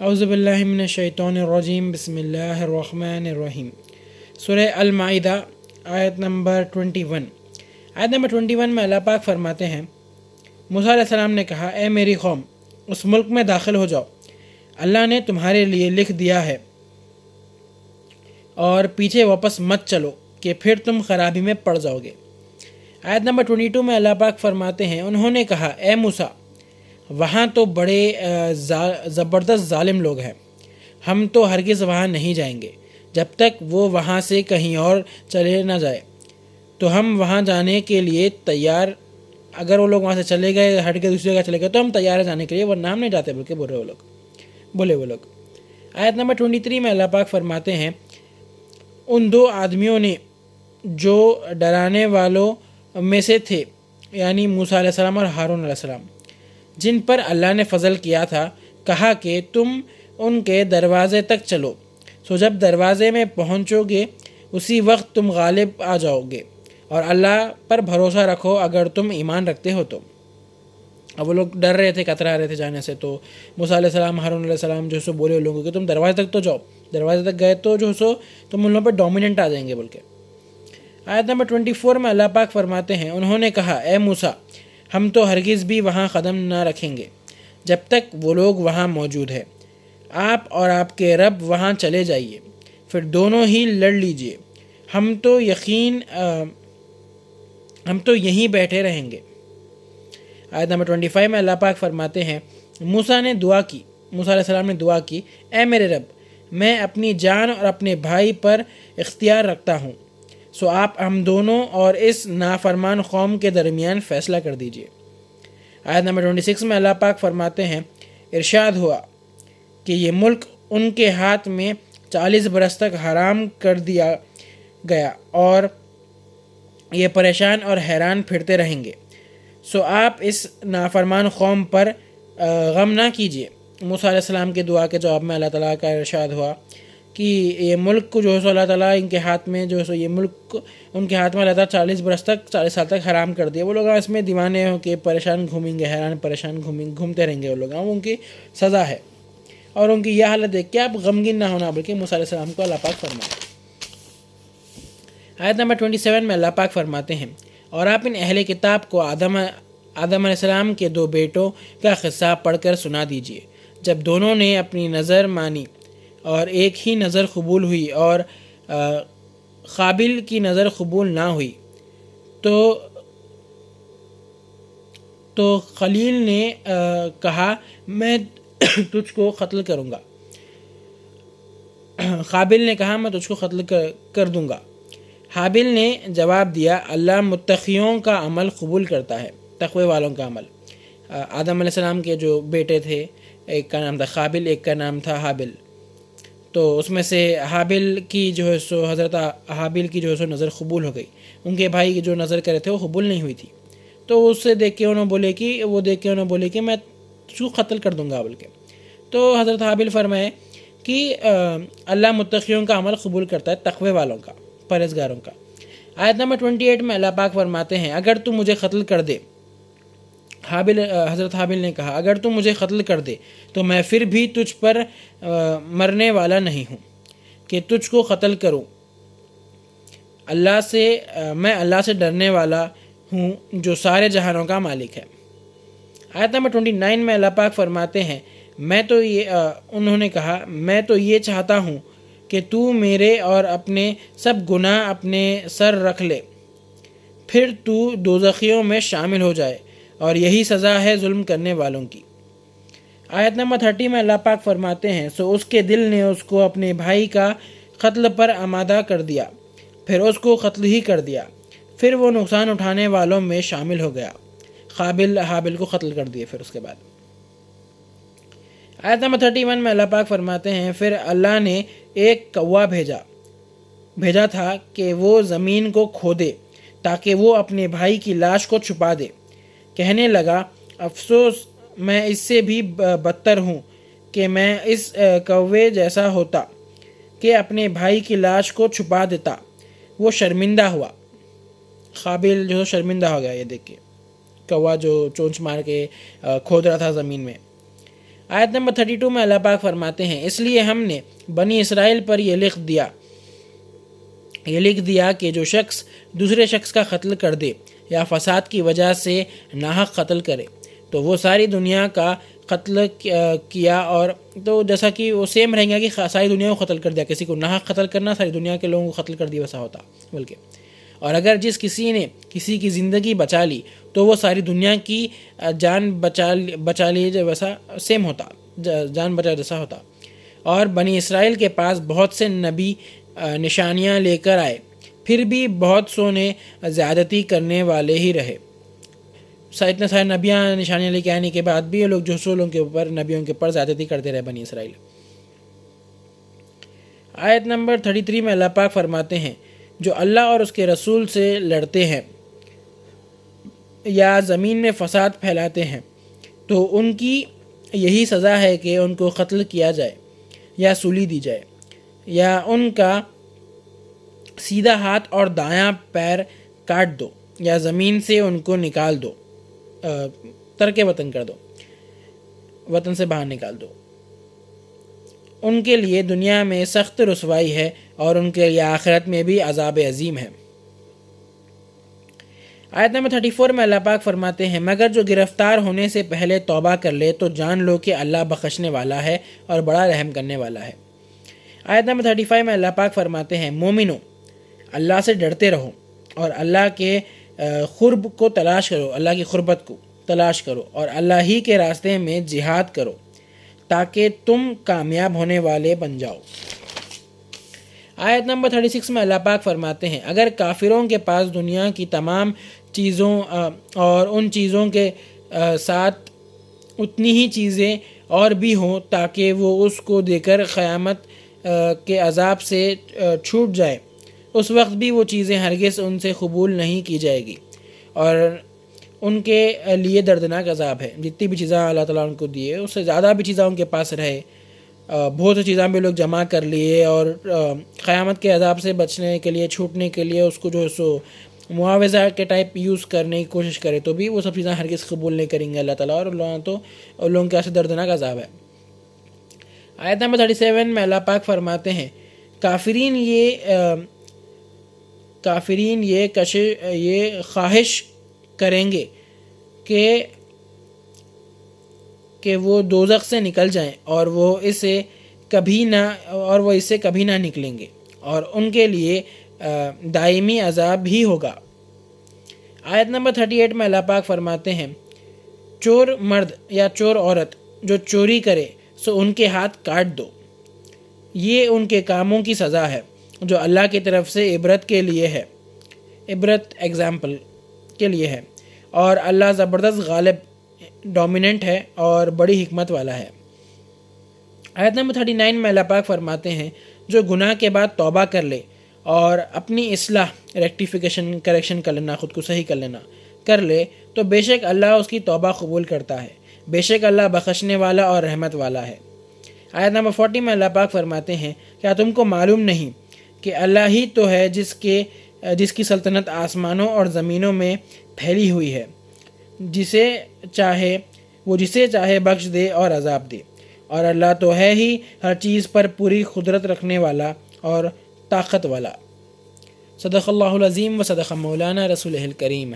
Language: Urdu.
اعوذ باللہ من الشیطان الرجیم بسم اللہ الرحمن الرحیم۔ سورہ المائدہ آیت نمبر 21۔ آیت نمبر 21 میں اللہ پاک فرماتے ہیں، موسیٰ علیہ السلام نے کہا، اے میری قوم، اس ملک میں داخل ہو جاؤ، اللہ نے تمہارے لیے لکھ دیا ہے، اور پیچھے واپس مت چلو کہ پھر تم خرابی میں پڑ جاؤ گے۔ آیت نمبر 22 میں اللہ پاک فرماتے ہیں، انہوں نے کہا، اے موسیٰ، وہاں تو بڑے زبردست ظالم لوگ ہیں، ہم تو ہرگز وہاں نہیں جائیں گے جب تک وہ وہاں سے کہیں اور چلے نہ جائے، تو ہم وہاں جانے کے لیے تیار، اگر وہ لوگ وہاں سے چلے گئے، ہٹ کے دوسری جگہ چلے گئے تو ہم تیار ہیں جانے کے لیے، ورنہ ہم نہیں جاتے، بلکہ بولے وہ لوگ۔ آیت نمبر 23 میں اللہ پاک فرماتے ہیں، ان دو آدمیوں نے جو ڈرانے والوں میں سے تھے، یعنی موسیٰ علیہ السلام اور ہارون علیہ السلام، جن پر اللہ نے فضل کیا تھا، کہا کہ تم ان کے دروازے تک چلو، سو جب دروازے میں پہنچو گے اسی وقت تم غالب آ جاؤ گے، اور اللہ پر بھروسہ رکھو اگر تم ایمان رکھتے ہو تو۔ اب وہ لوگ ڈر رہے تھے، کترا رہے تھے جانے سے، تو موسیٰ علیہ السلام، ہارون علیہ السلام جو سو بولے لوگوں کہ تم دروازے تک تو جاؤ، دروازے تک گئے تو جو سو تم ان لوگوں پر ڈومیننٹ آ جائیں گے بول کے۔ آیت نمبر 24 میں اللہ پاک فرماتے ہیں، انہوں نے کہا، اے موسیٰ، ہم تو ہرگز بھی وہاں قدم نہ رکھیں گے جب تک وہ لوگ وہاں موجود ہیں، آپ اور آپ کے رب وہاں چلے جائیے، پھر دونوں ہی لڑ لیجئے، ہم تو یہیں بیٹھے رہیں گے۔ آیت نمبر 25 میں اللہ پاک فرماتے ہیں، موسیٰ علیہ السلام نے دعا کی، اے میرے رب، میں اپنی جان اور اپنے بھائی پر اختیار رکھتا ہوں، سو آپ ہم دونوں اور اس نافرمان قوم کے درمیان فیصلہ کر دیجئے۔ آیت نمبر 26 میں اللہ پاک فرماتے ہیں، ارشاد ہوا کہ یہ ملک ان کے ہاتھ میں 40 برس تک حرام کر دیا گیا، اور یہ پریشان اور حیران پھرتے رہیں گے، سو آپ اس نافرمان قوم پر غم نہ کیجیے۔ موسیٰ علیہ السلام کے دعا کے جواب میں اللہ تعالیٰ کا ارشاد ہوا کہ یہ ملک کو جو ہے سو اللہ تعالیٰ ان کے ہاتھ میں جو ہے سو یہ ملک ان کے ہاتھ میں اللہ تعالیٰ 40 سال تک حرام کر دیا۔ وہ لوگ اس میں دیوانے ہو کے پریشان گھومیں گے، حیران پریشان گھومتے رہیں گے، وہ لوگ ان کی سزا ہے، اور ان کی یہ حالت دیکھ کے آپ غمگین نہ ہونا بلکہ موسیٰ علیہ السلام کو اللہ پاک فرمائے۔ آیت نمبر 27 میں اللہ پاک فرماتے ہیں، اور آپ ان اہل کتاب کو آدم علیہ السلام کے 2 بیٹوں کا قصہ پڑھ کر سنا دیجیے، جب دونوں نے اپنی نظر مانی اور ایک ہی نظر قبول ہوئی اور قابل کی نظر قبول نہ ہوئی، تو خلیل نے کہا، میں تجھ کو قتل کروں گا، قابل نے کہا، میں تجھ کو قتل کر دوں گا۔ حابل نے جواب دیا، اللہ متقیوں کا عمل قبول کرتا ہے، تقوی والوں کا عمل۔ آدم علیہ السلام کے جو بیٹے تھے، ایک کا نام تھا قابل، ایک کا نام تھا حابل، تو اس میں سے حابل کی جو ہے سو حضرت حابل کی جو ہے سو نظر قبول ہو گئی، ان کے بھائی کی جو نظر کرے تھے وہ قبول نہیں ہوئی تھی، تو اس سے دیکھ کے انہوں بولے کہ میں تجھ کو قتل کر دوں گا بول کے۔ تو حضرت حابل فرمائے کہ اللہ متقیوں کا عمل قبول کرتا ہے، تقوی والوں کا، پرہیزگاروں کا۔ آیت نمبر 28 میں اللہ پاک فرماتے ہیں، اگر تو مجھے قتل کر دے، حضرت حابل نے کہا، اگر تو مجھے قتل کر دے تو میں پھر بھی تجھ پر مرنے والا نہیں ہوں کہ تجھ کو قتل کروں، میں اللہ سے ڈرنے والا ہوں جو سارے جہانوں کا مالک ہے۔ آیت نمبر 29 میں اللہ پاک فرماتے ہیں، انہوں نے کہا، میں تو یہ چاہتا ہوں کہ تو میرے اور اپنے سب گناہ اپنے سر رکھ لے، پھر تو دوزخیوں میں شامل ہو جائے، اور یہی سزا ہے ظلم کرنے والوں کی۔ آیت نمبر 30 میں اللہ پاک فرماتے ہیں، سو اس کے دل نے اس کو اپنے بھائی کا قتل پر آمادہ کر دیا، پھر اس کو قتل ہی کر دیا، پھر وہ نقصان اٹھانے والوں میں شامل ہو گیا، قابل حابل کو قتل کر دیے۔ پھر اس کے بعد آیت نمبر 31 میں اللہ پاک فرماتے ہیں، پھر اللہ نے ایک کوا بھیجا تھا کہ وہ زمین کو کھودے تاکہ وہ اپنے بھائی کی لاش کو چھپا دے، کہنے لگا، افسوس، میں اس سے بھی بدتر ہوں کہ میں اس کوے جیسا ہوتا کہ اپنے بھائی کی لاش کو چھپا دیتا۔ وہ شرمندہ ہوا، قابل جو شرمندہ ہو گیا یہ دیکھ کے، کوا جو چونچ مار کے کھود رہا تھا زمین میں۔ آیت نمبر 32 میں اللہ پاک فرماتے ہیں اس لیے ہم نے بنی اسرائیل پر یہ لکھ دیا کہ جو شخص دوسرے شخص کا قتل کر دے یا فساد کی وجہ سے ناحق قتل کرے تو وہ ساری دنیا کا قتل کیا، اور تو جیسا کہ وہ سیم رہیں گا کہ ساری دنیا کو قتل کر دیا. کسی کو ناحق قتل کرنا ساری دنیا کے لوگوں کو قتل کر دیا ویسا ہوتا بلکہ. اور اگر جس کسی نے کسی کی زندگی بچا لی تو وہ ساری دنیا کی جان بچا لی ویسا سیم ہوتا، جان بچا جیسا ہوتا. اور بنی اسرائیل کے پاس بہت سے نبی نشانیاں لے کر آئے، پھر بھی بہت سو نے زیادتی کرنے والے ہی رہے. اتنے سارے نبیاں نشانیاں لے کے آنے کے بعد بھی یہ لوگ جو رسولوں کے اوپر نبیوں کے اوپر زیادتی کرتے رہے بنی اسرائیل. آیت نمبر 33 میں اللہ پاک فرماتے ہیں جو اللہ اور اس کے رسول سے لڑتے ہیں یا زمین میں فساد پھیلاتے ہیں تو ان کی یہی سزا ہے کہ ان کو قتل کیا جائے یا سولی دی جائے یا ان کا سیدھا ہاتھ اور دایاں پیر کاٹ دو یا زمین سے ان کو نکال دو، ترک وطن کر دو، وطن سے باہر نکال دو. ان کے لیے دنیا میں سخت رسوائی ہے اور ان کے لیے آخرت میں بھی عذاب عظیم ہے. آیت نمبر 34 میں اللہ پاک فرماتے ہیں مگر جو گرفتار ہونے سے پہلے توبہ کر لے تو جان لو کہ اللہ بخشنے والا ہے اور بڑا رحم کرنے والا ہے. آیت نمبر 35 میں اللہ پاک فرماتے ہیں مومنو اللہ سے ڈرتے رہو اور اللہ کے قرب کو تلاش کرو، اللہ کی قربت کو تلاش کرو اور اللہ ہی کے راستے میں جہاد کرو تاکہ تم کامیاب ہونے والے بن جاؤ. آیت نمبر 36 میں اللہ پاک فرماتے ہیں اگر کافروں کے پاس دنیا کی تمام چیزوں اور ان چیزوں کے ساتھ اتنی ہی چیزیں اور بھی ہوں تاکہ وہ اس کو دے کر قیامت کے عذاب سے چھوٹ جائے، اس وقت بھی وہ چیزیں ہرگز ان سے قبول نہیں کی جائے گی اور ان کے لیے دردناک عذاب ہے. جتنی بھی چیزیں اللہ تعالیٰ ان کو دیے اس سے زیادہ بھی چیزیں ان کے پاس رہے، بہت سی چیزیں بھی لوگ جمع کر لیے اور قیامت کے عذاب سے بچنے کے لیے چھوٹنے کے لیے اس کو جو ہے سو معاوضہ کے ٹائپ یوز کرنے کی کوشش کرے تو بھی وہ سب چیزیں ہرگز قبول نہیں کریں گے اللہ تعالیٰ، اور لوگوں کے ایسے دردناک عذاب ہے. آیت نمبر 37 میں اللہ پاک فرماتے ہیں کافرین یہ خواہش کریں گے کہ وہ دوزخ سے نکل جائیں اور وہ اس سے کبھی نہ نکلیں گے اور ان کے لیے دائمی عذاب ہی ہوگا. آیت نمبر 38 میں اللہ پاک فرماتے ہیں چور مرد یا چور عورت جو چوری کرے سو ان کے ہاتھ کاٹ دو، یہ ان کے کاموں کی سزا ہے جو اللہ کی طرف سے عبرت ایگزامپل کے لیے ہے، اور اللہ زبردست غالب ڈومیننٹ ہے اور بڑی حکمت والا ہے. آیت نمبر 39 میں اللہ پاک فرماتے ہیں جو گناہ کے بعد توبہ کر لے اور اپنی اصلاح کریکشن کر لینا، خود کو صحیح کر لے تو بے شک اللہ اس کی توبہ قبول کرتا ہے، بے شک اللہ بخشنے والا اور رحمت والا ہے. آیت نمبر 40 میں اللہ پاک فرماتے ہیں کیا تم کو معلوم نہیں کہ اللہ ہی تو ہے جس کی سلطنت آسمانوں اور زمینوں میں پھیلی ہوئی ہے، جسے چاہے بخش دے اور عذاب دے، اور اللہ تو ہے ہی ہر چیز پر پوری قدرت رکھنے والا اور طاقت والا. صدق اللہ العظیم و صدق مولانا رسولہ الکریم.